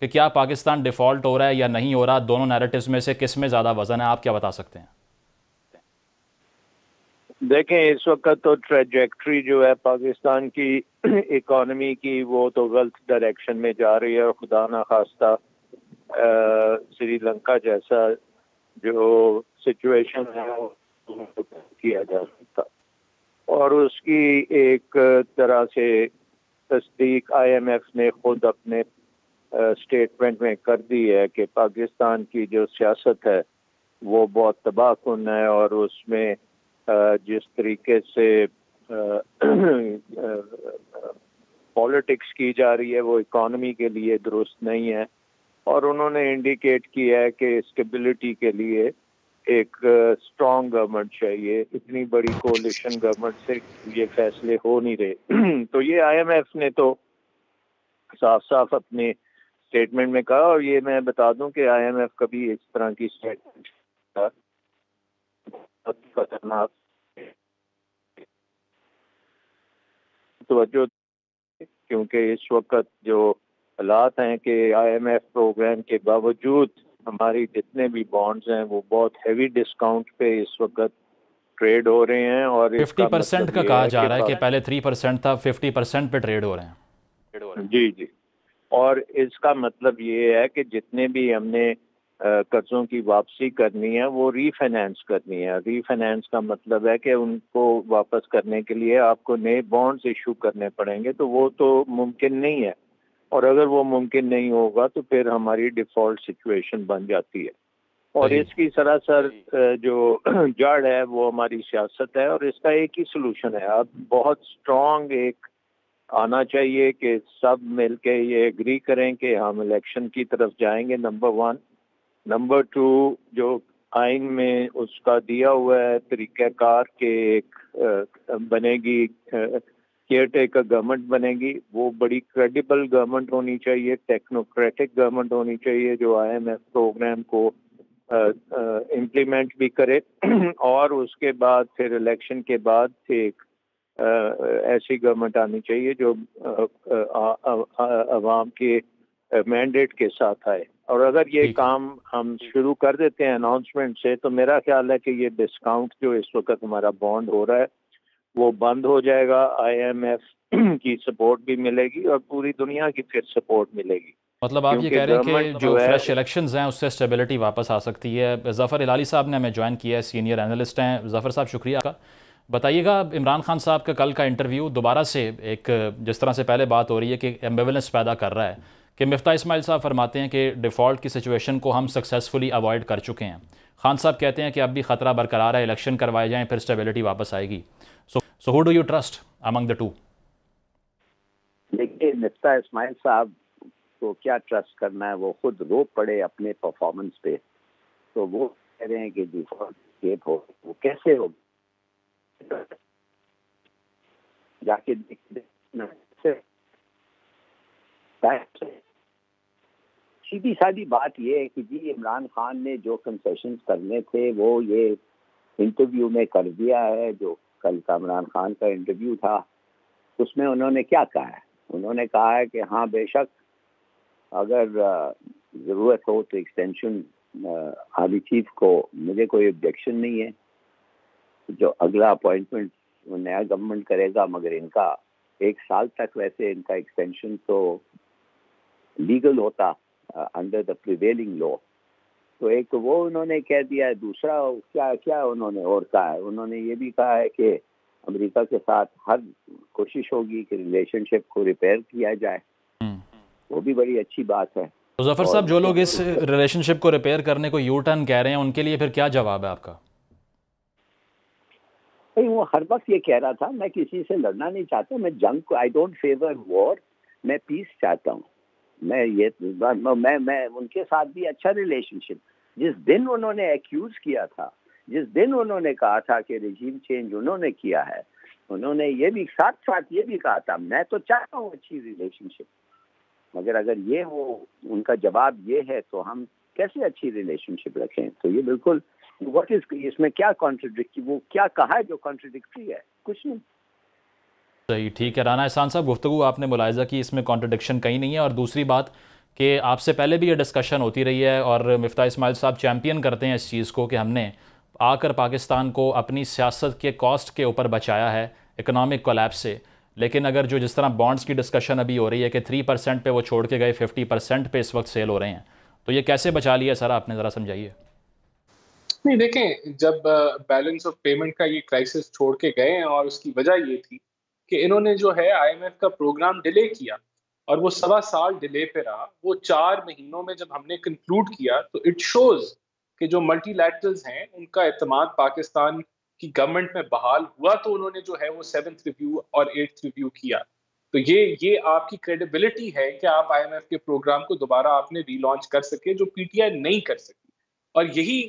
کہ کیا پاکستان ڈیفالٹ ہو رہا ہے یا نہیں ہو رہا؟ دونوں نیریٹیوز میں سے کس میں زیادہ وزن ہے؟ آپ کیا بتا سکتے ہیں؟ دیکھیں اس وقت تو ٹریجیکٹری جو ہے پاکستان کی اکانومی کی وہ تو غلط ڈائریکشن میں جا رہی ہے، اور خدا نہ خواستہ سری لنکا جیسا جو سچویشن ہے وہ کیا جا سکتا، اور اس کی ایک طرح سے تصدیق آئی ایم ایف نے خود اپنے اسٹیٹمنٹ میں کر دی ہے کہ پاکستان کی جو سیاست ہے وہ بہت تباہ کن ہے، اور اس میں جس طریقے سے پالیٹکس کی جا رہی ہے وہ اکانومی کے لیے درست نہیں ہے، اور انہوں نے انڈیکیٹ کیا ہے کہ اسٹیبلٹی کے لیے ایک اسٹرانگ گورنمنٹ چاہیے، اتنی بڑی کولیشن گورنمنٹ سے یہ فیصلے ہو نہیں رہے۔ تو یہ آئی ایم ایف نے تو صاف صاف اپنے اسٹیٹمنٹ میں کہا، اور یہ میں بتا دوں کہ آئی ایم ایف کبھی اس طرح کی اسٹیٹمنٹ خطرناک توجہ، کیونکہ اس وقت جو حالات ہیں کہ آئی ایم ایف پروگرام کے باوجود ہماری جتنے بھی بانڈز ہیں وہ بہت ہیوی ڈسکاؤنٹ پہ اس وقت ٹریڈ ہو رہے ہیں، اور 50% کا کہا جا رہا ہے کہ پہلے 3% تھا، 50% پہ ٹریڈ ہو رہے ہیں۔ جی جی، اور اس کا مطلب یہ ہے کہ جتنے بھی ہم نے قرضوں کی واپسی کرنی ہے وہ ری فائنینس کرنی ہے۔ ری فائنینس کا مطلب ہے کہ ان کو واپس کرنے کے لیے آپ کو نئے بانڈز ایشو کرنے پڑیں گے، تو وہ تو ممکن نہیں ہے، اور اگر وہ ممکن نہیں ہوگا تو پھر ہماری ڈیفالٹ سچویشن بن جاتی ہے، اور اس کی سراسر جو جڑ ہے وہ ہماری سیاست ہے، اور اس کا ایک ہی سلوشن ہے۔ اب بہت اسٹرانگ ایک آنا چاہیے کہ سب مل کے یہ اگری کریں کہ ہم الیکشن کی طرف جائیں گے، نمبر 1۔ نمبر 2، جو آئین میں اس کا دیا ہوا ہے طریقہ کار کہ ایک بنے گی کیئر ٹیکر گورنمنٹ بنے گی، وہ بڑی کریڈیبل گورنمنٹ ہونی چاہیے، ٹیکنوکریٹک گورنمنٹ ہونی چاہیے جو آئی ایم ایف پروگرام کو امپلیمنٹ بھی کرے، اور اس کے بعد پھر الیکشن کے بعد ایک ایسی گورنمنٹ آنی چاہیے جو عوام کے مینڈیٹ کے ساتھ آئے۔ اور اگر یہ کام ہم شروع کر دیتے ہیں اناؤنسمنٹ سے، تو میرا خیال ہے کہ یہ ڈسکاؤنٹ جو اس وقت ہمارا بانڈ ہو رہا ہے وہ بند ہو جائے گا، آئی ایم ایف کی سپورٹ بھی ملے گی اور پوری دنیا کی پھر سپورٹ ملے گی۔ مطلب آپ یہ کہہ رہے ہیں کہ جو فریش الیکشنز ہیں اس سے اسٹیبلٹی واپس آ سکتی ہے۔ ظفر ہلالی صاحب نے ہمیں جوائن کیا ہے، سینئر اینالسٹ ہیں۔ ظفر صاحب شکریہ آپ کا۔ بتائیے گا عمران خان صاحب کا کل کا انٹرویو دوبارہ سے ایک جس طرح سے پہلے بات ہو رہی ہے کہ ایمبیولنس پیدا کر رہا ہے، کہ مفتاح اسماعیل صاحب فرماتے ہیں کہ ڈیفالٹ کی سچویشن کو ہم سکسیسفلی اوائڈ کر چکے ہیں، خان صاحب کہتے ہیں کہ اب بھی خطرہ برقرار ہے، الیکشن کروائے جائیں پھر اسٹیبلٹی واپس آئے گی۔ So who do you trust among the two? دیکھیے مفتاح اسماعیل صاحب کو کیا ٹرسٹ کرنا ہے، وہ خود رو پڑے اپنے پرفارمنس پہ، تو وہ کہہ رہے ہیں کہ ڈیفالٹ اسکیپ ہو، وہ کیسے ہو؟ جا کے سیدھی سادی بات یہ ہے کہ جی عمران خان نے جو کنسیشنز کرنے تھے وہ یہ انٹرویو میں کر دیا ہے۔ جو کل کا عمران خان کا انٹرویو تھا اس میں انہوں نے کیا کہا ہے؟ انہوں نے کہا ہے کہ ہاں بے شک اگر ضرورت ہو تو ایکسٹینشن آرمی چیف کو مجھے کوئی آبجیکشن نہیں ہے، جو اگلا اپوائنٹمنٹ نیا گورنمنٹ کرے گا، مگر ان کا 1 سال تک ویسے ان کا ایکسٹینشن تو لیگل ہوتا انڈر دا پریویلنگ لا۔ تو ایک وہ انہوں نے کہہ دیا ہے، دوسرا کیا انہوں نے اور کہا ہے، انہوں نے یہ بھی کہا ہے کہ امریکہ کے ساتھ ہر کوشش ہوگی کہ ریلیشن شپ کو ریپیئر کیا جائے، وہ بھی بڑی اچھی بات ہے۔ تو ظفر صاحب جو لوگ اس ریلیشن شپ کو ریپیئر کرنے کو یو ٹرن کہہ رہے ہیں ان کے لیے پھر کیا جواب ہے آپ کا؟ وہ ہر وقت یہ کہہ رہا تھا میں کسی سے لڑنا نہیں چاہتا، میں جنگ کو، آئی ڈونٹ فیور وار، میں پیس چاہتا ہوں۔ میں ان کے ساتھ بھی اچھا ریلیشن شپ، جس دن انہوں نے ایکیوز کیا تھا، جس دن انہوں نے کہا تھا کہ رجیم چینج انہوں نے کیا ہے، انہوں نے یہ بھی ساتھ یہ بھی کہا تھا میں تو چاہتا ہوں اچھی ریلیشن شپ، مگر اگر یہ وہ ان کا جواب یہ ہے تو ہم کیسے اچھی ریلیشن شپ رکھیں؟ تو یہ بالکل واٹ از، اس میں کیا کانٹرڈکٹری، وہ کیا کہا ہے جو کانٹرڈکٹری ہے؟ کچھ نہیں۔ صحیح، ٹھیک ہے۔ رانا احسان صاحب گفتگو آپ نے ملاحظہ کی، اس میں کانٹرڈکشن کہیں نہیں ہے، اور دوسری بات کہ آپ سے پہلے بھی یہ ڈسکشن ہوتی رہی ہے اور مفتاح اسماعیل صاحب چیمپئن کرتے ہیں اس چیز کو کہ ہم نے آ کر پاکستان کو اپنی سیاست کے کاسٹ کے اوپر بچایا ہے اکنامک کولیپس سے، لیکن اگر جس طرح بانڈز کی ڈسکشن ابھی ہو رہی ہے کہ 3% پہ وہ چھوڑ کے گئے، 50% پہ اس وقت سیل ہو رہے ہیں، تو یہ کیسے بچا لیا سر آپ نے، ذرا سمجھائیے۔ نہیں دیکھیں، جب بیلنس آف پیمنٹ کا یہ کرائسس چھوڑ کے گئے ہیں اور اس کی وجہ یہ تھی کہ انہوں نے جو ہے آئی ایم ایف کا پروگرام ڈیلے کیا اور وہ 1.25 سال ڈیلے پہ رہا، وہ 4 مہینوں میں جب ہم نے کنکلوڈ کیا تو اٹ شوز کہ جو ملٹی لیٹرلز ہیں ان کا اعتماد پاکستان کی گورنمنٹ میں بحال ہوا، تو انہوں نے جو ہے وہ 7th ریویو اور 8th ریویو کیا۔ تو یہ آپ کی کریڈیبلٹی ہے کہ آپ آئی ایم ایف کے پروگرام کو دوبارہ آپ نے ری لانچ کر سکے، جو پی ٹی آئی نہیں کر سکی۔ اور یہی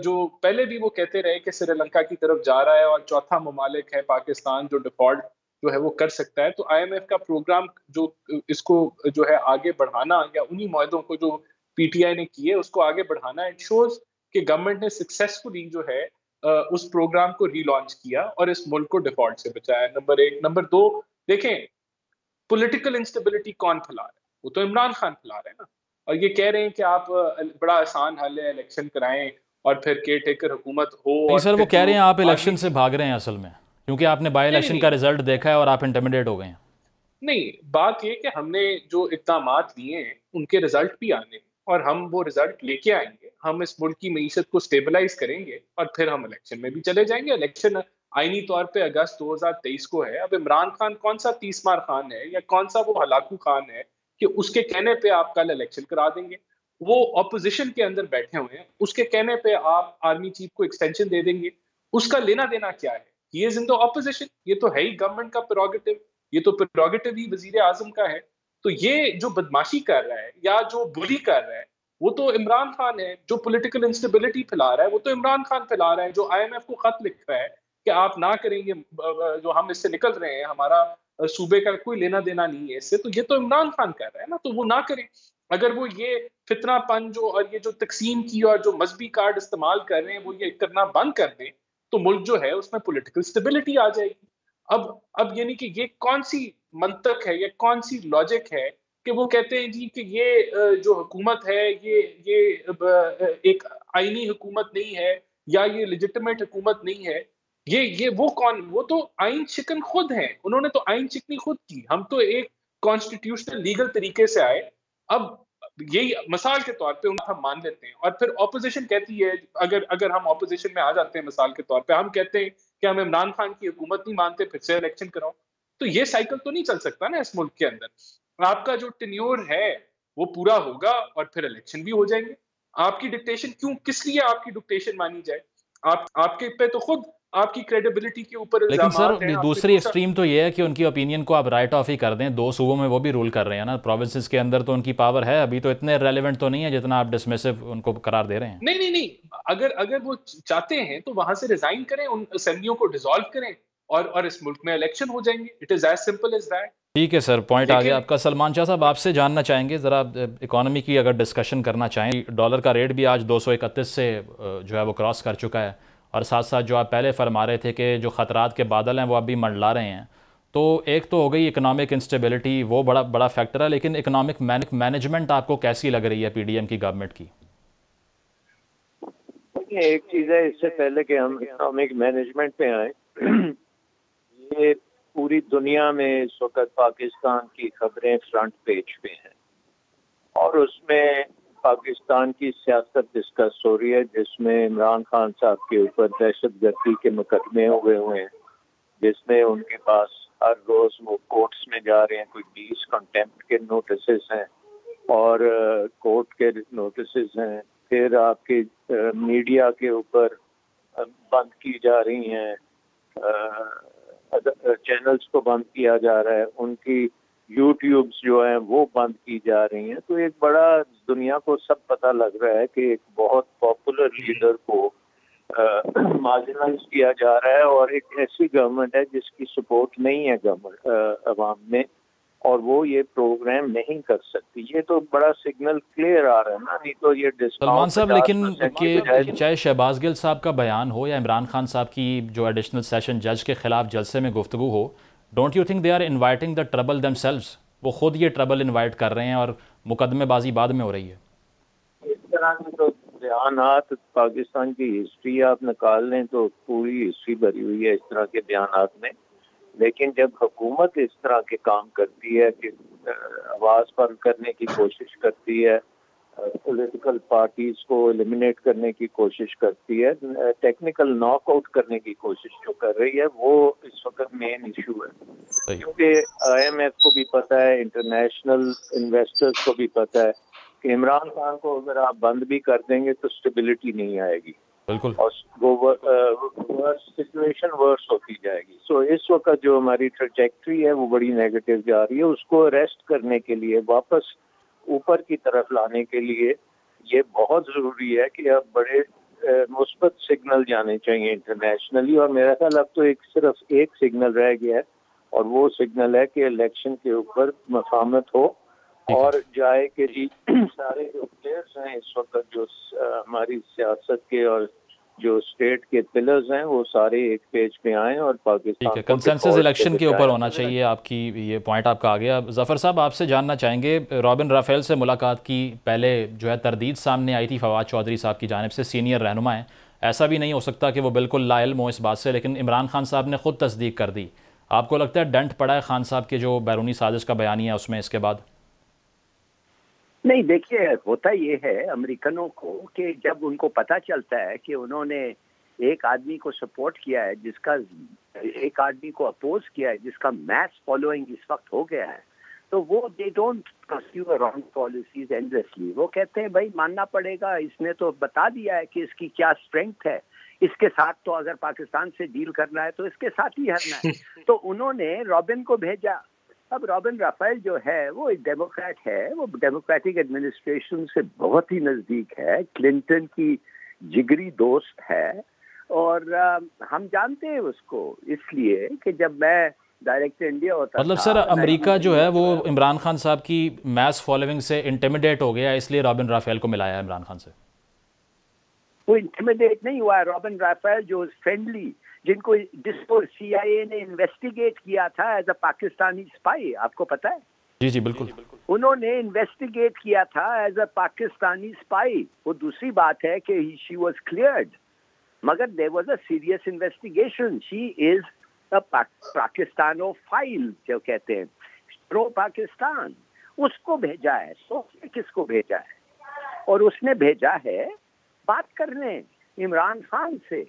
جو پہلے بھی وہ کہتے رہے کہ سری لنکا کی طرف جا رہا ہے اور چوتھا ممالک ہے پاکستان جو ڈیفالٹ جو ہے وہ کر سکتا ہے، تو آئی ایم ایف کا پروگرام جو اس کو جو ہے آگے بڑھانا یا انہی معاہدوں کو جو پی ٹی آئی نے کیے اس کو آگے بڑھانا، اٹ شوز کہ گورنمنٹ نے سکسیسفلی جو ہے اس پروگرام کو ری لانچ کیا اور اس ملک کو ڈیفالٹ سے بچایا، نمبر 1۔ نمبر 2، دیکھیں پولیٹیکل انسٹیبلٹی کون پھیلا رہا ہے؟ وہ تو عمران خان پھیلا رہے ہیں نا، اور یہ کہہ رہے ہیں کہ آپ بڑا آسان حل ہے، الیکشن کرائیں اور پھر کیئر ٹیکر حکومت ہو۔ نہیں سر، وہ کہہ رہے ہیں آپ الیکشن سے بھاگ رہے ہیں اصل میں، کیونکہ آپ نے بائی الیکشن کا رزلٹ دیکھا ہے اور آپ انٹیمیڈیٹ ہو گئے ہیں۔ نہیں، بات یہ کہ ہم نے جو اقدامات لیے ہیں ان کے رزلٹ بھی آنے ہیں اور ہم وہ رزلٹ لے کے آئیں گے، ہم اس ملک کی معیشت کو سٹیبلائز کریں گے اور پھر ہم الیکشن میں بھی چلے جائیں گے۔ الیکشن آئینی طور پہ اگست 2023 کو ہے۔ اب عمران خان کون سا تیسمار خان ہے یا کون سا وہ ہلاکو خان ہے کہ اس کے کہنے پہ آپ کل الیکشن کرا دیں گے؟ وہ اپوزیشن کے اندر بیٹھے ہوئے ہیں، اس کے کہنے پہ آپ آرمی چیف کو ایکسٹینشن دے دیں گے، اس کا لینا دینا کیا ہے؟ ہی از ان دی اپوزیشن، یہ تو ہے ہی گورنمنٹ کا پریروگیٹو، یہ تو پریروگیٹو ہی وزیر اعظم کا ہے۔ تو یہ جو بدماشی کر رہا ہے یا جو بلی کر رہا ہے وہ تو عمران خان ہے، جو پولیٹیکل انسٹیبلٹی پھیلا رہا ہے وہ تو عمران خان پھیلا رہا ہے، جو آئی ایم ایف کو خط لکھ رہا ہے کہ آپ نہ کریں گے، جو ہم اس سے نکل رہے ہیں، ہمارا صوبے کا کوئی لینا دینا نہیں ہے اس سے، تو یہ تو عمران خان کر رہا ہے نا، تو وہ نہ کریں۔ اگر وہ یہ فتنہ پن جو اور یہ جو تقسیم کی اور جو مذہبی کارڈ استعمال کر رہے ہیں وہ یہ کرنا بند کر دیں تو ملک جو ہے اس میں پولیٹیکل اسٹیبلٹی آ جائے گی۔ اب یعنی کہ یہ کون سی منطق ہے، یہ کون سی لاجک ہے کہ وہ کہتے ہیں جی کہ یہ جو حکومت ہے یہ ایک آئینی حکومت نہیں ہے یا یہ لیجٹمیٹ حکومت نہیں ہے۔ یہ وہ کون؟ وہ تو آئین شکن خود ہیں، انہوں نے تو آئین شکنی خود کی۔ ہم تو ایک کانسٹیٹیوشنل لیگل طریقے سے آئے۔ اب یہی مثال کے طور پہ ہم مان لیتے ہیں اور پھر اپوزیشن کہتی ہے، اگر ہم اپوزیشن میں آ جاتے ہیں مثال کے طور پہ، ہم کہتے ہیں کہ ہم عمران خان کی حکومت نہیں مانتے، پھر سے الیکشن کراؤ، تو یہ سائیکل تو نہیں چل سکتا نا اس ملک کے اندر۔ آپ کا جو ٹینیور ہے وہ پورا ہوگا اور پھر الیکشن بھی ہو جائیں گے۔ آپ کی ڈکٹیشن کیوں، کس لیے آپ کی ڈکٹیشن مانی جائے؟ آپ کے پہ تو خود آپ کی کریڈیبلٹی کے اوپر لیکن سر الزامات ہیں۔ دوسری ایکسٹریم تو یہ ہے کہ ان کی اوپینین کو آپ رائٹ آف ہی کر دیں، 2 صوبوں میں وہ بھی رول کر رہے ہیں نا، پروونسز کے اندر تو ان کی پاور ہے، ابھی تو اتنے ریلیونٹ تو نہیں ہے جتنا آپ ڈسمیسو ان کو قرار دے رہے ہیں۔ نہیں، اگر وہ چاہتے ہیں تو وہاں سے ریزائن کریں، ان اسمبلیوں کو ڈیزالو کریں اور اس ملک میں الیکشن ہو جائیں گے۔ It is as simple as that. ٹھیک ہے سر، پوائنٹ آ گیا آپ کا۔ سلمان شاہ صاحب آپ سے جاننا چاہیں گے ذرا اکانومی کی اگر ڈسکشن کرنا چاہیں، ڈالر کا ریٹ بھی آج 231 سے جو ہے وہ کراس کر چکا ہے، اور ساتھ ساتھ جو آپ پہلے فرما رہے تھے کہ جو خطرات کے بادل ہیں وہ ابھی منڈلا رہے ہیں، تو ایک تو ہو گئی اکنامک انسٹیبلٹی، وہ بڑا فیکٹر ہے، لیکن اکنامک مینجمنٹ آپ کو کیسی لگ رہی ہے پی ڈی ایم کی گورنمنٹ کی؟ ایک چیز ہے، اس سے پہلے کہ ہم اکنامک مینجمنٹ پہ آئیں، یہ پوری دنیا میں اس وقت پاکستان کی خبریں فرنٹ پیج پہ ہیں اور اس میں پاکستان کی سیاست ڈسکس ہو رہی ہے، جس میں عمران خان صاحب کے اوپر دہشت گردی کے مقدمے ہوئے ہیں، جس میں ان کے پاس ہر روز وہ کورٹس میں جا رہے ہیں، کوئی 20 کنٹمپٹ کے نوٹسز ہیں اور کورٹ کے نوٹسز ہیں، پھر آپ کی میڈیا کے اوپر بند کی جا رہی ہیں، چینلز کو بند کیا جا رہا ہے، ان کی یوٹیوبز جو ہیں وہ بند کی جا رہی ہیں۔ تو ایک بڑا دنیا کو سب پتہ لگ رہا ہے کہ ایک بہت پاپولر لیڈر کو مارجنائز کیا جا رہا ہے اور ایک ایسی گورنمنٹ ہے جس کی سپورٹ نہیں ہے عوام میں، اور وہ یہ پروگرام نہیں کر سکتی۔ یہ تو بڑا سگنل کلیئر آ رہا ہے نا، نہیں تو یہ سلمان صاحب لیکن کہ چاہے شہباز گل صاحب کا بیان ہو یا عمران خان صاحب کی جو ایڈیشنل سیشن جج کے خلاف جلسے میں گفتگو ہو، don't you think they are inviting the trouble themselves? وہ خود یہ ٹربل انوائٹ کر رہے ہیں اور مقدمے بازی بعد میں ہو رہی ہے. اس طرح کے تو بیانات پاکستان کی ہسٹری آپ نکال لیں تو پوری ہسٹری بھری ہوئی ہے اس طرح کے بیانات میں. لیکن جب حکومت اس طرح کے کام کرتی ہے کہ آواز بند کرنے کی کوشش کرتی ہے, پولیٹیکل پارٹیز کو ایلیمینیٹ کرنے کی کوشش کرتی ہے, ٹیکنیکل ناک آؤٹ کرنے کی کوشش جو کر رہی ہے, وہ اس وقت مین ایشو ہے. کیونکہ آئی ایم ایف کو بھی پتہ ہے, انٹرنیشنل انویسٹرز کو بھی پتہ ہے کہ عمران خان کو اگر آپ بند بھی کر دیں گے تو اسٹیبلٹی نہیں آئے گی, بالکل, اور وہ سچویشن ورس ہوتی جائے گی. سو اس وقت جو ہماری ٹریجیکٹری ہے وہ بڑی نیگیٹو جا رہی ہے. اس کو اریسٹ کرنے کے لیے, واپس اوپر کی طرف لانے کے لیے یہ بہت ضروری ہے کہ اب بڑے مثبت سگنل جانے چاہیے انٹرنیشنلی. اور میرا خیال اب تو صرف ایک سگنل رہ گیا ہے, اور وہ سگنل ہے کہ الیکشن کے اوپر مفاہمت ہو اور جائے کہ جی سارے جو پلیئرز ہیں اس وقت, جو ہماری سیاست کے اور جو اسٹیٹ کے پلرز ہیں, وہ سارے ایک پیج پہ آئیں اور پاکستان کو کنسنسس الیکشن کے اوپر ہونا چاہیے. آپ کی یہ پوائنٹ آپ کا آ گیا. ظفر صاحب, آپ سے جاننا چاہیں گے, رابن رافیل سے ملاقات کی پہلے جو ہے تردید سامنے آئی تھی فواد چودھری صاحب کی جانب سے, سینئر رہنما ہیں. ایسا بھی نہیں ہو سکتا کہ وہ بالکل لا علم ہو اس بات سے, لیکن عمران خان صاحب نے خود تصدیق کر دی. آپ کو لگتا ہے ڈنٹ پڑا ہے خان صاحب کے جو بیرونی سازش کا بیانیہ ہے اس میں اس کے بعد؟ نہیں, دیکھیے ہوتا یہ ہے امریکنوں کو کہ جب ان کو پتہ چلتا ہے کہ انہوں نے ایک آدمی کو سپورٹ کیا ہے, جس کا ایک آدمی کو اپوز کیا ہے, جس کا میس فالوئنگ اس وقت ہو گیا ہے, تو وہ they don't perceive wrong policies endlessly. وہ کہتے ہیں بھائی ماننا پڑے گا, اس نے تو بتا دیا ہے کہ اس کی کیا اسٹرینگتھ ہے, اس کے ساتھ تو اگر پاکستان سے ڈیل کرنا ہے تو اس کے ساتھ ہی ہرنا ہے. تو انہوں نے رابن کو بھیجا. اب رابن رافیل جو ہے وہ ایک ڈیموکریٹ ہے, وہ ڈیموکریٹک ایڈمنسٹریشن سے بہت ہی نزدیک ہے, کلنٹن کی جگری دوست ہے, اور ہم جانتے ہیں اس کو اس لیے کہ جب میں ڈائریکٹر انڈیا ہوتا مطلب سر امریکہ جو ہے وہ عمران خان صاحب کی میس فالوئنگ سے انٹیمیڈیٹ ہو گیا, اس لیے رابن رافیل کو ملایا ہے عمران خان سے. وہ انٹیمیڈیٹ نہیں ہوا ہے. رابن رافیل جو فرینڈلی, جس کو سی آئی اے نے انویسٹیگیٹ کیا تھا ایز اے پاکستانی اسپائی, آپ کو پتا ہے؟ جی جی بالکل, انہوں نے انویسٹیگیٹ کیا تھا ایز اے پاکستانی اسپائی. وہ دوسری بات ہے کہ شی واز کلیئرڈ, مگر there was a serious investigation. She is a پاکستانو فائل جو کہتے ہیں, پرو پاکستان. اس کو بھیجا ہے, سوچیں کس کو بھیجا ہے, اور اس نے بھیجا ہے بات کرنے عمران خان سے.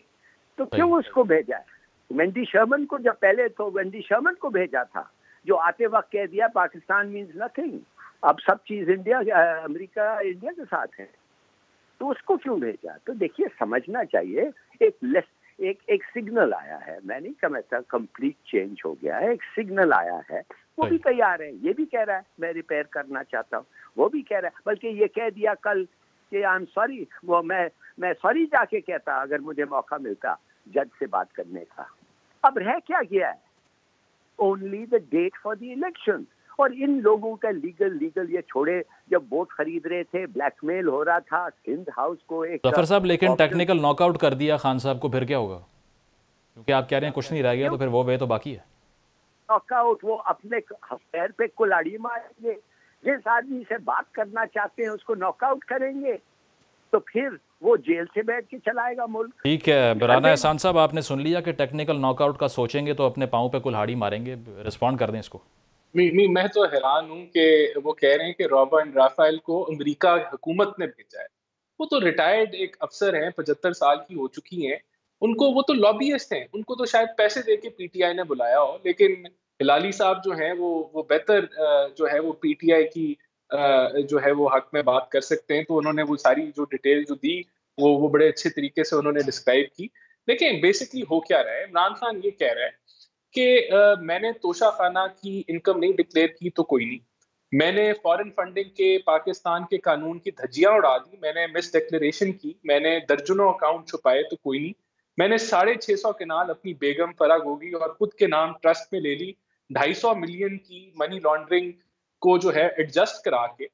تو کیوں اس کو بھیجا ہے؟ وینڈی شرمن کو, جب پہلے تو وینڈی شرمن کو بھیجا تھا جو آتے وقت کہہ دیا پاکستان مینز نتھنگ, اب سب چیز امریکہ انڈیا کے ساتھ ہے. تو اس کو کیوں بھیجا؟ تو دیکھیے سمجھنا چاہیے, ایک سگنل آیا ہے. میں نہیں سمجھتا کمپلیٹ چینج ہو گیا ہے, ایک سگنل آیا ہے. وہ بھی تیار ہے, یہ بھی کہہ رہا ہے میں ریپیئر کرنا چاہتا ہوں, وہ بھی کہہ رہا ہے, بلکہ یہ کہہ دیا کل کہ آئی ایم سوری. وہ میں سوری جا کے کہتا اگر مجھے موقع ملتا جج سے بات کرنے کا. اب رہ کیا گیا ہے؟ Only the date for the election. اور ان لوگوں کا لیگل یہ چھوڑے, جب ووٹ خرید رہے تھے بلیک میل ہو رہا تھا سندھ ہاؤس کو. ایک ظفر صاحب لیکن ٹیکنیکل ناک آؤٹ کر دیا خان صاحب کو, پھر کیا ہوگا؟ کیونکہ آپ کہہ رہے ہیں کچھ نہیں رہ گیا, تو پھر وہ وے تو باقی ہے. ناک آؤٹ وہ اپنے پیر پہ کلاڑی ماریں گے. جس آدمی سے بات کرنا چاہتے ہیں اس کو ناک آؤٹ کریں گے تو پھر وہ جیل سے بیٹھ کے چلائے گا ملک. ٹھیک ہے برانا احسان صاحب, آپ نے سن لیا کہ ٹیکنیکل ناک آؤٹ کا سوچیں گے تو اپنے پاؤں پہ کلہاڑی ماریں گے. رسپونڈ کر دیں اس کو. میں تو حیران ہوں کہ وہ کہہ رہے ہیں کہ رابن رافیل کو امریکہ حکومت نے بھیجا ہے. وہ تو ریٹائرڈ ایک افسر ہیں, 75 سال کی ہو چکی ہیں. ان کو, وہ تو لابیسٹ ہیں, ان کو تو شاید پیسے دے کے پی ٹی آئی نے بلایا ہو. لیکن ہلالی صاحب جو ہیں وہ بہتر جو ہے وہ پی ٹی آئی کی جو ہے وہ حق میں بات کر سکتے ہیں. تو انہوں نے وہ ساری جو ڈیٹیل جو دی وہ بڑے اچھے طریقے سے انہوں نے ڈسکرائب کی. دیکھیں بیسکلی ہو کیا رہا ہے, عمران خان یہ کہہ رہا ہے کہ میں نے توشہ خانہ کی انکم نہیں ڈکلیئر کی تو کوئی نہیں, میں نے فارن فنڈنگ کے پاکستان کے قانون کی دھجیاں اڑا دی, میں نے مس ڈکلیریشن کی, میں نے درجنوں اکاؤنٹ چھپائے تو کوئی نہیں, میں نے 650 کنال اپنی بیگم فرا گوگی اور خود کے نام ٹرسٹ میں لے لی, 250 ملین کی منی لانڈرنگ کو جو ہے ایڈجسٹ کرا کے,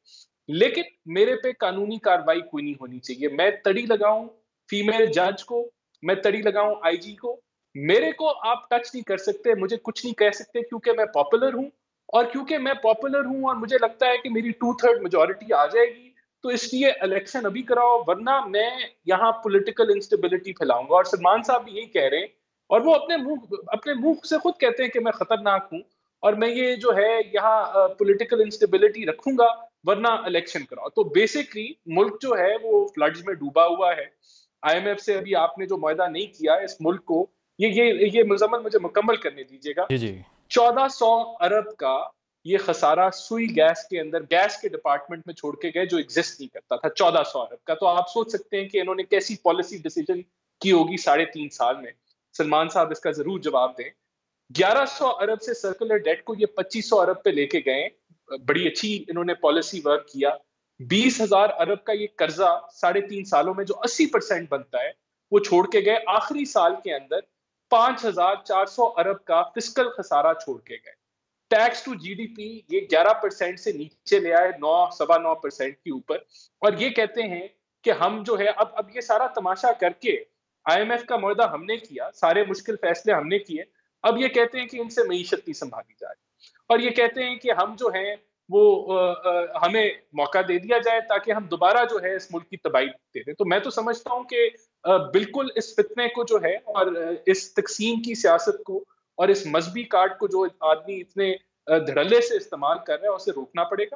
لیکن میرے پہ قانونی کاروائی کوئی نہیں ہونی چاہیے. میں تڑی لگاؤں فیمیل جج کو, میں تڑی لگاؤں آئی جی کو, میرے کو آپ ٹچ نہیں کر سکتے, مجھے کچھ نہیں کہہ سکتے کیونکہ میں پاپولر ہوں اور کیونکہ میں پاپولر ہوں اور مجھے لگتا ہے کہ میری 2/3 میجورٹی آ جائے گی تو اس لیے الیکشن ابھی کراؤ ورنہ میں یہاں پولیٹیکل انسٹیبلٹی پھیلاؤں گا. اور سلمان صاحب بھی یہی کہہ رہے ہیں اور وہ اپنے منہ سے خود کہتے ہیں کہ میں خطرناک ہوں اور میں یہ جو ہے یہاں پولیٹیکل انسٹیبلٹی رکھوں گا ورنہ الیکشن کراؤ. تو بیسکلی ملک جو ہے وہ فلڈز میں ڈوبا ہوا ہے. آئی ایم ایف سے ابھی آپ نے جو معاہدہ نہیں کیا اس ملک کو, یہ مزمل مجھے مکمل کرنے دیجیے گا. جی جی 1400 ارب کا یہ خسارہ سوئی گیس کے اندر گیس کے ڈپارٹمنٹ میں چھوڑ کے گئے جو ایگزسٹ نہیں کرتا تھا, 1400 ارب کا. تو آپ سوچ سکتے ہیں کہ انہوں نے کیسی پالیسی ڈیسیجن کی ہوگی 3.5 سال میں. سلمان صاحب اس کا ضرور جواب دیں. 1100 ارب سے سرکولر ڈیٹ کو یہ 2500 ارب پہ لے کے گئے, بڑی اچھی انہوں نے پالیسی ورک کیا. 20,000 ارب کا یہ قرضہ 3.5 سالوں میں جو 80% بنتا ہے وہ چھوڑ کے گئے. آخری سال کے اندر 5,400 ارب کا فسکل خسارہ چھوڑ کے گئے. Tax to G D P یہ 11% سے نیچے لے آئے 9.9% کے اوپر. اور یہ کہتے ہیں کہ ہم جو ہے اب یہ سارا تماشا کر کے آئی ایم ایف کا معاہدہ ہم نے کیا, سارے مشکل فیصلے ہم نے کیے, اب یہ کہتے ہیں کہ ان سے معیشت نہیں سنبھالی جائے اور یہ کہتے ہیں کہ ہم جو ہیں وہ ہمیں موقع دے دیا جائے تاکہ ہم دوبارہ جو ہے اس ملک کی تباہی دے دیں. تو میں تو سمجھتا ہوں کہ بالکل اس فتنے کو جو ہے اور اس تقسیم کی سیاست کو اور اس مذہبی کارڈ کو جو آدمی اتنے دھڑلے سے استعمال کر رہا ہے اسے روکنا پڑے گا.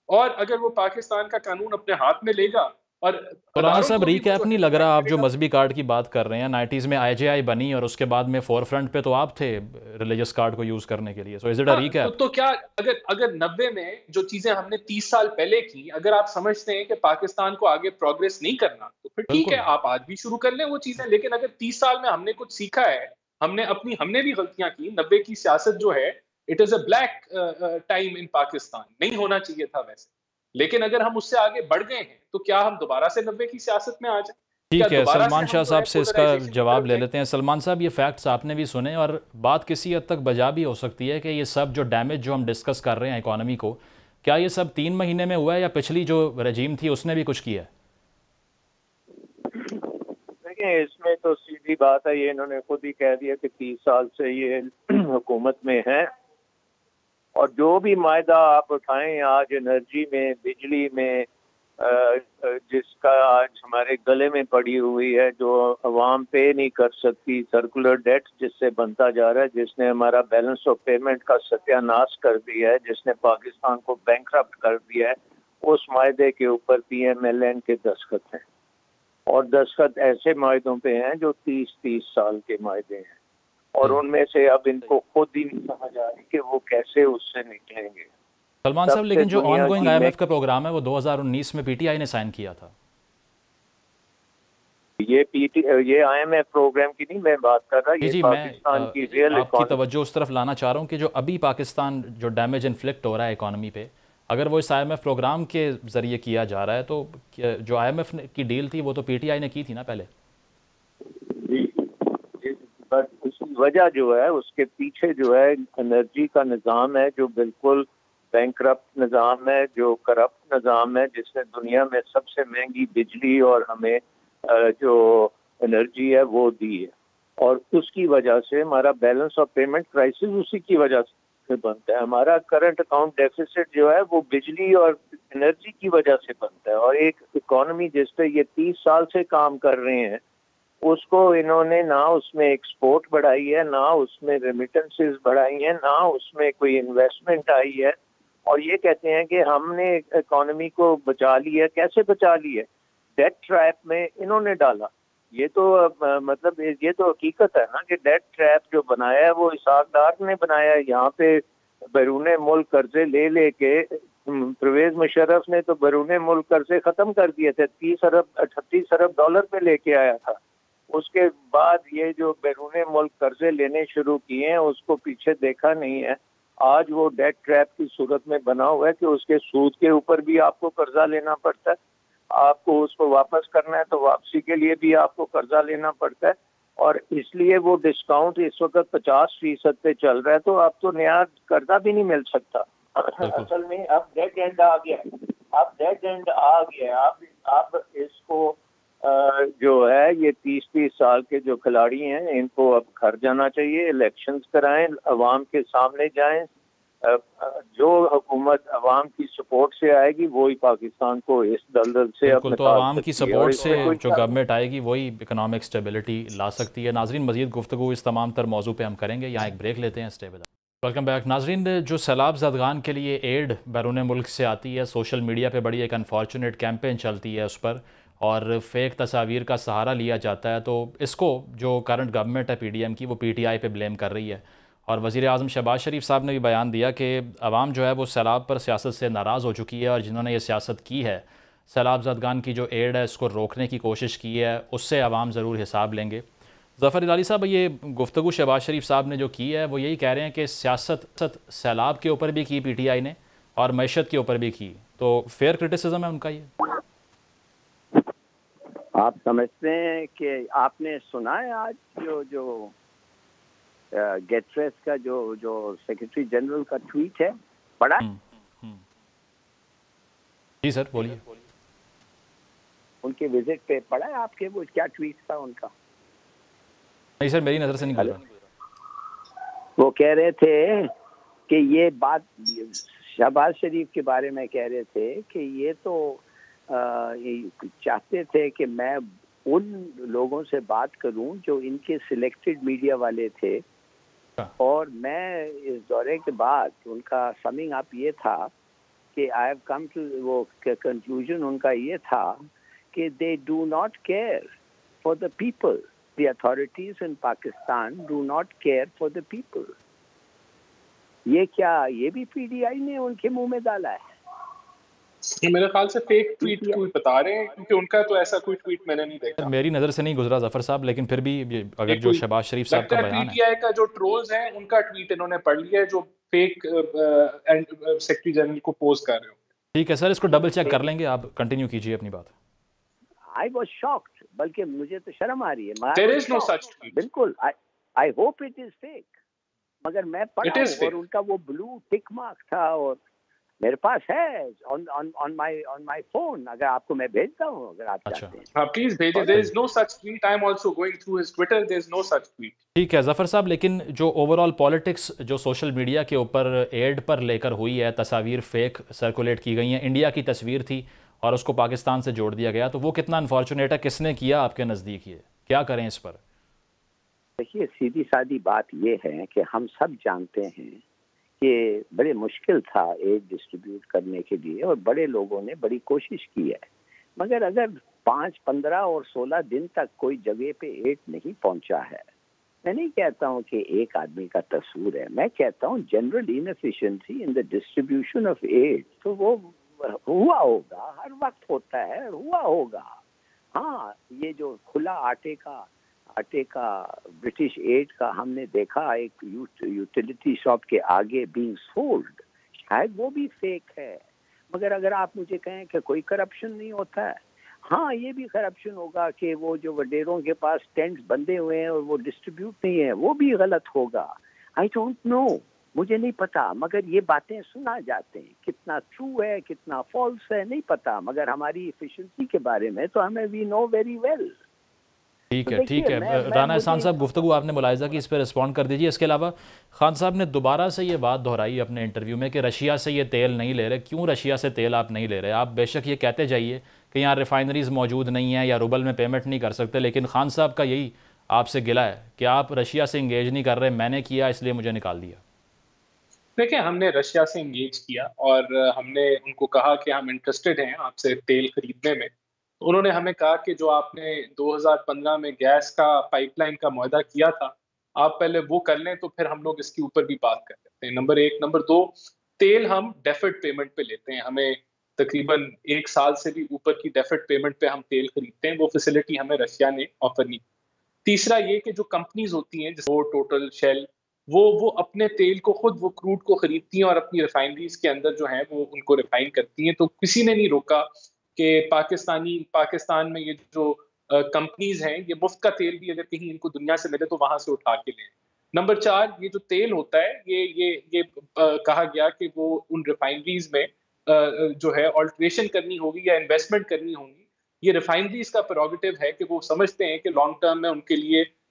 اور اگر وہ پاکستان کا قانون اپنے ہاتھ میں لے گا اور مولانا صاحب ریکیپ نہیں لگ رہا, آپ جو مذہبی کارڈ کی بات کر رہے ہیں 90s میں آئی جے آئی بنی اور اس کے بعد میں فور فرنٹ پہ تو آپ تھے ریلیجس کارڈ کو یوز کرنے کے لیے, سو از اٹ اے ریکیپ؟ تو کیا اگر 90 میں جو چیزیں ہم نے 30 سال پہلے کی اگر آپ سمجھتے ہیں کہ پاکستان کو آگے پروگریس نہیں کرنا تو پھر ٹھیک ہے, آپ آج بھی شروع کر لیں وہ چیزیں. لیکن اگر 30 سال میں ہم نے کچھ سیکھا ہے, ہم نے بھی غلطیاں کی. 90 کی سیاست جو ہے it is a black time in Pakistan, نہیں ہونا چاہیے تھا ویسے. لیکن اگر ہم اس سے آگے بڑھ گئے ہیں تو کیا ہم دوبارہ سے 90 کی سیاست میں آ جائیں؟ ٹھیک ہے, سلمان شاہ صاحب سے اس کا جواب لے لیتے ہیں. سلمان صاحب یہ فیکٹس آپ نے بھی سنے اور بات کسی حد تک بجا بھی ہو سکتی ہے کہ یہ سب جو ڈیمیج جو ہم ڈسکس کر رہے ہیں اکانومی کو, کیا یہ سب 3 مہینے میں ہوا ہے یا پچھلی جو رجیم تھی اس نے بھی کچھ کیا ہے؟ دیکھیں اس میں تو سیدھی بات ہے, یہ انہوں نے خود ہی کہہ دیا کہ 30 سال سے یہ حکومت میں ہیں اور جو بھی معاہدہ آپ اٹھائیں آج انرجی میں, بجلی میں, جس کا آج ہمارے گلے میں پڑی ہوئی ہے, جو عوام پے نہیں کر سکتی, سرکولر ڈیٹ جس سے بنتا جا رہا ہے, جس نے ہمارا بیلنس آف پیمنٹ کا ستیہ ناش کر دیا ہے, جس نے پاکستان کو بینکرپٹ کر دیا ہے, اس معاہدے کے اوپر پی ایم ایل این کے دستخط ہیں. اور دستخط ایسے معاہدوں پہ ہیں جو 30 سال کے معاہدے ہیں اور ان میں سے اب ان کو خود ہی نہیں سمجھ آ رہی کہ وہ کیسے اس سے نکلیں گے. سلمان صاحب لیکن جو ongoing I M F کا پروگرام ہے وہ 2019 میں پی ٹی آئی نے سائن کیا تھا. یہ آئی ایم ایف پروگرام کی نہیں میں بات کر رہا, یہ پاکستان کی ریئل آپ کی توجہ اس طرف لانا چاہ رہا ہوں کہ جو ابھی پاکستان جو ڈیمیج انفلکٹ ہو رہا ہے اکانومی پہ, اگر وہ اس آئی ایم ایف پروگرام کے ذریعے کیا جا رہا ہے تو جو آئی ایم ایف کی ڈیل تھی وہ تو پی ٹی آئی نے کی تھی نا پہلے. جی بس اس کی وجہ جو ہے اس کے پیچھے جو ہے انرجی کا نظام ہے جو بالکل بینکرپٹ نظام ہے, جو کرپٹ نظام ہے, جس نے دنیا میں سب سے مہنگی بجلی اور ہمیں جو انرجی ہے وہ دی ہے. اور اس کی وجہ سے ہمارا بیلنس آف پیمنٹ کرائسس اسی کی وجہ سے بنتا ہے. ہمارا کرنٹ اکاؤنٹ ڈیفیسٹ جو ہے وہ بجلی اور انرجی کی وجہ سے بنتا ہے. اور ایک اکانومی جس پہ یہ 30 سال سے کام کر رہے ہیں اس کو انہوں نے نہ اس میں ایکسپورٹ بڑھائی ہے, نہ اس میں ریمیٹنسز بڑھائی ہیں, نہ اس میں کوئی انویسٹمنٹ آئی ہے. اور یہ کہتے ہیں کہ ہم نے اکانومی کو بچا لیا. کیسے بچا لیا؟ ڈیٹ ٹریپ میں انہوں نے ڈالا. یہ تو مطلب یہ تو حقیقت ہے نا کہ ڈیٹ ٹریپ جو بنایا ہے وہ اسحاق ڈار نے بنایا ہے. یہاں پہ بیرون ملک قرضے لے لے کے پرویز مشرف نے تو بیرون ملک قرضے ختم کر دیے تھے. 38 ارب ڈالر پہ لے کے آیا تھا. اس کے بعد یہ جو بیرون ملک قرضے لینے شروع کیے ہیں اس کو پیچھے دیکھا نہیں ہے. آج وہ ڈیٹ ٹریپ کی صورت میں بنا ہوا ہے کہ اس کے سود کے اوپر بھی آپ کو قرضہ لینا پڑتا ہے. آپ کو اس کو واپس کرنا ہے تو واپسی کے لیے بھی آپ کو قرضہ لینا پڑتا ہے. اور اس لیے وہ ڈسکاؤنٹ اس وقت 50% پہ چل رہا ہے تو اب تو نیا قرضہ بھی نہیں مل سکتا. اصل میں اب ڈیڈ اینڈ آ گیا. اب اس کو جو ہے یہ 30 سال کے جو کھلاڑی ہیں ان کو اب گھر جانا چاہیے, الیکشنز کرائیں, عوام کے سامنے جائیں, جو حکومت عوام کی سپورٹ سے آئے گی وہی پاکستان کو اس دلدل سے بالکل، تو عوام کی سپورٹ سے جو گورنمنٹ آئے گی وہی اکنامک اسٹیبلٹی لا سکتی ہے۔ ناظرین، مزید گفتگو اس تمام تر موضوع پہ ہم کریں گے، یہاں ایک بریک لیتے ہیں، stay with us. Welcome back ناظرین، جو سیلاب زدگان کے لیے ایڈ بیرون ملک سے آتی ہے، سوشل میڈیا پہ بڑی ایک انفارچونیٹ کیمپین چلتی ہے اس پر، اور فیک تصاویر کا سہارا لیا جاتا ہے، تو اس کو جو کرنٹ گورنمنٹ ہے پی ڈی ایم کی، وہ پی ٹی آئی پہ بلیم کر رہی ہے، اور وزیر اعظم شہباز شریف صاحب نے بھی بیان دیا کہ عوام جو ہے وہ سیلاب پر سیاست سے ناراض ہو چکی ہے، اور جنہوں نے یہ سیاست کی ہے، سیلاب زدگان کی جو ایڈ ہے اس کو روکنے کی کوشش کی ہے، اس سے عوام ضرور حساب لیں گے۔ ظفر ہلالی صاحب، یہ گفتگو شہباز شریف صاحب نے جو کی ہے وہ یہی کہہ رہے ہیں کہ سیاست سیلاب کے اوپر بھی کی پی ٹی آئی نے اور معیشت کے اوپر بھی کی، تو فیئر کرٹیسزم ہے ان کا یہ؟ آپ سمجھتے ہیں کہ آپ نے سنا ہے آج جو گیٹریس کا جو سیکرٹری جنرل کا ٹویٹ ہے، پڑھا؟ جی سر بولیے۔ ان کے وزٹ پہ پڑھا ہے آپ کے؟ وہ کیا ٹویٹ تھا ان کا؟ نہیں سر، میری نظر سے نہیں گزرا۔ وہ کہہ رہے تھے کہ یہ بات شہباز شریف کے بارے میں کہہ رہے تھے کہ یہ تو چاہتے تھے کہ میں ان لوگوں سے بات کروں جو ان کے سلیکٹڈ میڈیا والے تھے، اور میں اس دورے کے بعد ان کا سمنگ اپ یہ تھا کہ آئی ہیو کم ٹو، وہ کنکلوژن ان کا یہ تھا کہ they do not care for the people, the authorities in Pakistan do not care for the people. یہ کیا یہ بھی پی ڈی آئی نے ان کے منہ میں ڈالا ہے؟ میرے خیال سے فیک ٹویٹ کوئی بتا رہے ہیں، کیونکہ ان کا تو ایسا کوئی ٹویٹ میں نے نہیں دیکھا۔ میری نظر سے نہیں گزرا ظفر صاحب، لیکن پھر بھی اگر جو شہباز شریف صاحب کا بیان پی ٹی آئی کا جو ٹرولز ہیں ان کا ٹویٹ انہوں نے پڑھ لیا ہے، جو فیک سیکرٹری جنرل کو پوز کر رہے ہو۔ ٹھیک ہے سر، اس کو ڈبل چیک کر لیں گے، آپ کنٹینیو کیجئے اپنی بات۔ I was shocked، بلکہ مجھے تو شرم آ رہی ہے۔ There is no such tweet۔ بالکل، I hope it is fake، مگر میں پڑھا ہوں اور ان کا وہ بلو ٹک مارک تھا، اور میرے پاس ہے on my phone، اگر آپ کو میں بھیجتا ہوں اگر آپ چاہتے ہیں۔ ہاں پلیز بھیجیں۔ There is no such tweet۔ I am also going through his Twitter۔ There is no such tweet۔ ٹھیک ہے ظفر صاحب، لیکن جو اوور آل پالیٹکس جو سوشل میڈیا کے اوپر ایڈ پر لے کر ہوئی ہے، تصاویر فیک سرکولیٹ کی گئی ہیں، انڈیا کی تصویر تھی اور اس کو پاکستان سے جوڑ دیا گیا، تو وہ کتنا انفارچونیٹ ہے؟ کس نے کیا آپ کے نزدیک؟ یہ کیا کریں اس پر؟ دیکھیے، سیدھی سادی بات یہ ہے کہ ہم سب جانتے ہیں کہ بڑے مشکل تھا ایڈ ڈسٹریبیوٹ کرنے کے لیے، اور بڑے لوگوں نے بڑی کوشش کی ہے، مگر اگر 5، 15 اور 16 دن تک کوئی جگہ پہ ایڈ نہیں پہنچا ہے، میں نہیں کہتا ہوں کہ ایک آدمی کا قصور ہے، میں کہتا ہوں general inefficiency in the distribution of aid, تو وہ ہوا ہوگا، ہر وقت ہوتا ہے، ہوا ہوگا۔ ہاں، یہ جو کھلا آٹے کا برٹش ایڈ کا ہم نے دیکھا ایک یوٹیلیٹی شاپ کے آگے بینگ سولڈ، شاید وہ بھی فیک ہے، مگر اگر آپ مجھے کہیں کہ کوئی کرپشن نہیں ہوتا ہے، ہاں یہ بھی کرپشن ہوگا کہ وہ جو وڈیروں کے پاس ٹینٹس بندے ہوئے ہیں اور وہ ڈسٹریبیوٹ نہیں ہے، وہ بھی غلط ہوگا۔ آئی ڈونٹ نو، مجھے نہیں پتا، مگر یہ باتیں سنا جاتے ہیں، کتنا ٹرو ہے کتنا فالس ہے نہیں پتا، مگر ہماری ایفیشنسی کے بارے میں تو ہمیں وی نو ویری ویل۔ ٹھیک ہے رانا احسان صاحب، گفتگو آپ نے ملاحظہ کی، اس پہ رسپونڈ کر دیجیے۔ اس کے علاوہ خان صاحب نے دوبارہ سے یہ بات دہرائی اپنے انٹرویو میں کہ رشیا سے یہ تیل نہیں لے رہے۔ کیوں رشیا سے تیل آپ نہیں لے رہے؟ آپ بے شک یہ کہتے جائیے کہ یہاں ریفائنریز موجود نہیں ہیں یا روبل میں پیمنٹ نہیں کر سکتے، لیکن خان صاحب کا یہی آپ سے گلہ ہے کہ آپ رشیا سے انگیج نہیں کر رہے، میں نے کیا اس لیے مجھے نکال دیا۔ دیکھیں، ہم نے رشیا سے انگیج کیا اور ہم نے ان کو کہا کہ ہم انٹرسٹڈ ہیں آپ سے تیل خریدنے میں۔ انہوں نے ہمیں کہا کہ جو آپ نے 2015 میں گیس کا پائپ لائن کا معاہدہ کیا تھا، آپ پہلے وہ کر لیں تو پھر ہم لوگ اس کے اوپر بھی بات کر لیتے ہیں۔ نمبر 1۔ نمبر 2، تیل ہم ڈیفرڈ پیمنٹ پہ لیتے ہیں، ہمیں تقریباً 1 سال سے بھی اوپر کی ڈیفرڈ پیمنٹ پہ ہم تیل خریدتے ہیں، وہ فیسلٹی ہمیں رشیا نے آفر نہیں کی۔ تیسرا یہ کہ جو کمپنیز ہوتی ہیں جیسے ٹوٹل، شیل، وہ اپنے تیل کو خود، وہ کروڈ کو خریدتی ہیں اور اپنی ریفائنریز کے اندر جو ہیں وہ ان کو ریفائن کرتی ہیں، تو کسی نے نہیں روکا کہ پاکستان میں یہ جو کمپنیز ہیں یہ مفت کا تیل بھی اگر کہیں ان کو دنیا سے ملے تو وہاں سے اٹھا کے لیں۔ نمبر 4، یہ جو تیل ہوتا ہے یہ کہا گیا کہ وہ ان ریفائنریز میں جو ہے آلٹریشن کرنی ہوگی یا انویسٹمنٹ کرنی ہوگی، یہ ریفائنریز کا پریروگیٹو ہے کہ وہ سمجھتے ہیں کہ لانگ ٹرم میں ان کے لیے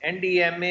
NDMA